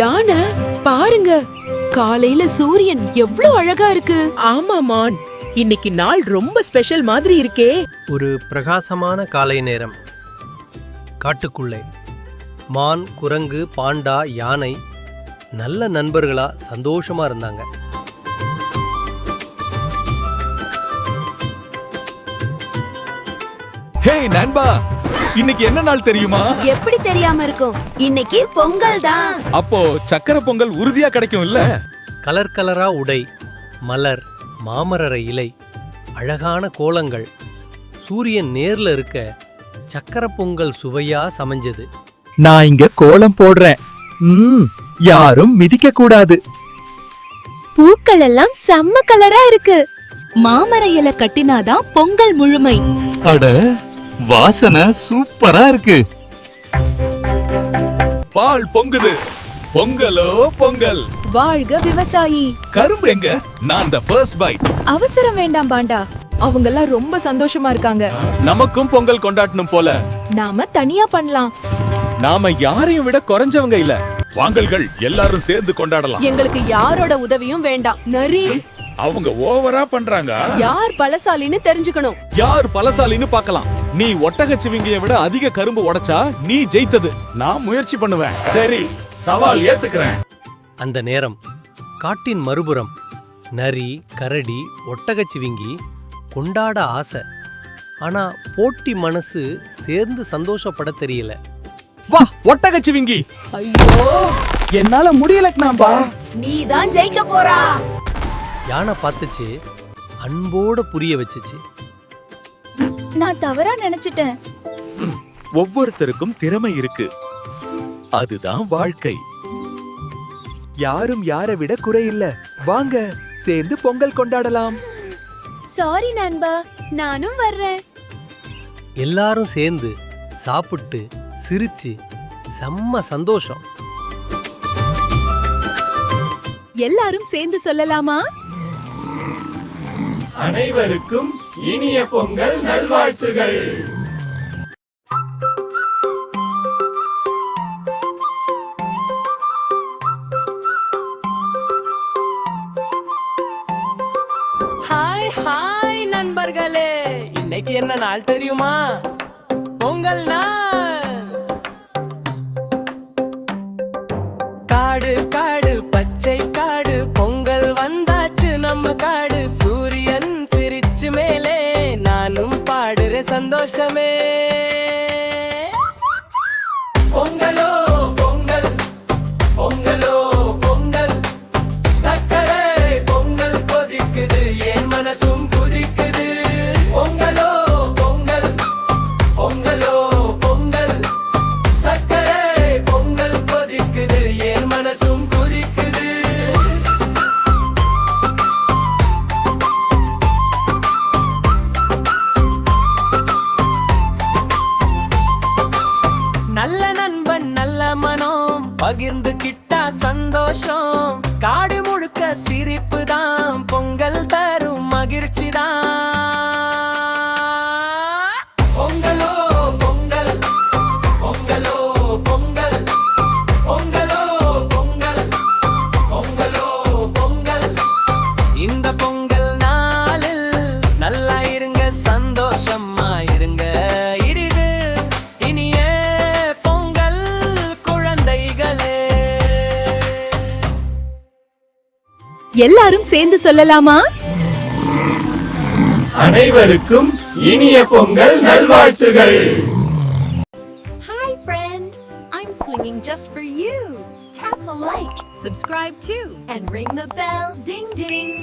யானை பாருங்க, காலையில சூரியன் எவ்வளவு அழகா இருக்கு. ஆமா மான், இன்னைக்கு நாள் ரொம்ப ஸ்பெஷல் மாதிரி இருக்கே. ஒரு பிரகாசமான காலை நேரம். காட்டுக்குள்ளே மான், குரங்கு, பாண்டா, யானை நல்ல நண்பர்களா சந்தோஷமா இருந்தாங்க. ஹே நண்பா, இன்னைக்கு என்ன நாள் தெரியுமா? எப்படி தெரியாம இருக்கும், இன்னைக்கு பொங்கல் தான். அப்போ சக்கரை பொங்கல் உறுதியா கிடைக்கும் இல்ல? கலர் கலரா உடை, மலர், மாமரர இலை, அழகான கோலங்கள், சூரியன் நேர்ல இருக்க சக்கரை பொங்கல் சுவையா சமைஞ்சது. நான் இங்க கோலம் போடுறேன். யாரும் மிதிக்க கூடாது. பூக்கள் எல்லாம் செம்ம கலரா இருக்கு. மாமர இலை கட்டினாதான் பொங்கல் முழுமை. அட, வாசனை சூப்பரா இருக்கு. பால் பொங்குது, பொங்கலோ பொங்கல். வாழ்க விவசாயி. கரும்பு எங்க? நான் த ஃபர்ஸ்ட் பைட். அவசரம் வேண்டாம் பாண்டா, அவங்கெல்லாம் ரொம்ப சந்தோஷமா இருக்காங்க. நமக்கும் பொங்கல் கொண்டாடணும் போல. நாம தனியா பண்ணலாம். நாம யாரையும் விட குறைஞ்சவங்க இல்ல. வாங்கல்கள் எல்லாரும் சேர்ந்து கொண்டாடலாம். எங்களுக்கு யாரோட உதவியும் வேண்டாம். நரி, அவங்க ஓவரா பண்றாங்க. யார் பலசாலின்னு தெரிஞ்சுக்கணும். யார் பலசாலின்னு பார்க்கலாம். நீ ஒட்டகச்சிவிங்கிய விட அதிக கரும்பு உடைச்சா நீ ஜெயித்தது. நான் முயற்சி பண்ணுவேன். சரி, சவால் ஏத்துக்கிறேன். அந்த நேரம் காட்டின் மறுபுறம் நரி, கரடி, ஒட்டகச்சிவிங்கி கொண்டாட ஆசை. ஆனா போட்டி மனசு சேர்ந்து சந்தோஷப்பட தெரியல. வா ஒட்டகச்சிவிங்கி. ஐயோ, என்னால முடியலக்கனாம்பா. நீ தான் ஜெயிக்க போறா. யானை பார்த்துச்சு, அன்போட புரிய வச்சுச்சு. நான் தவறா நினைச்சிட்டேன். ஒவ்வொருத்தருக்கும் திறமை இருக்கு, அதுதான் வாழ்க்கை. யாரும் யாரை விட குறையில்ல. வாங்க சேர்ந்து பொங்கல் கொண்டாடலாம். சாரி நண்பா, நானும் வர்றேன். எல்லாரும் சேர்ந்து சாப்பிட்டு சிரிச்சு செம்ம சந்தோஷம். எல்லாரும் சேர்ந்து சொல்லலாமா? அனைவருக்கும் இனிய பொங்கல் நல்வாழ்த்துகள். ஹாய் ஹாய் நண்பர்களே, இன்னைக்கு என்ன நாள் தெரியுமா? பொங்கல் நாள். காடு காடு பச்சை காடு, பொங்கல் வந்தாச்சு நம்ம காடு. சூரியன் சிரிச்சு மேலே, நானும் பாடுறேன் சந்தோஷமே. பொங்கலோ பொங்கல், பொங்கலோ பொங்கல், சக்கரை பொங்கல் கொதிக்குது, என் மனசும் குதிக்குது. பொங்கலோ பொங்கல், பொங்கலோ பொங்கல், சக்கரை பொங்கல் கொதிக்குது, என் மனசும் குதிக்குது. நல்ல நண்பன் நல்ல மனம், பகிர்ந்து கிட்டா சந்தோஷம். காடு முழுக்க சிரிப்பு தான், பொங்கல் தரும் மகிழ்ச்சி தான். பொங்கலோ பொங்கல், பொங்கலோ பொங்கல், பொங்கலோ பொங்கல், பொங்கலோ பொங்கல். இந்த பொங்கல் நாளில் நல்லா இருங்க, சந்தோஷமா இருங்க. இடிது இனிய பொங்கல் குழந்தைகளே. எல்லாரும் சேர்ந்து சொல்லலாமா? அனைவருக்கும் இனிய பொங்கல் நல்வாழ்த்துகள். Hi friend, I'm swinging just for you. Tap the like, subscribe too, and ring the bell. Ding ding.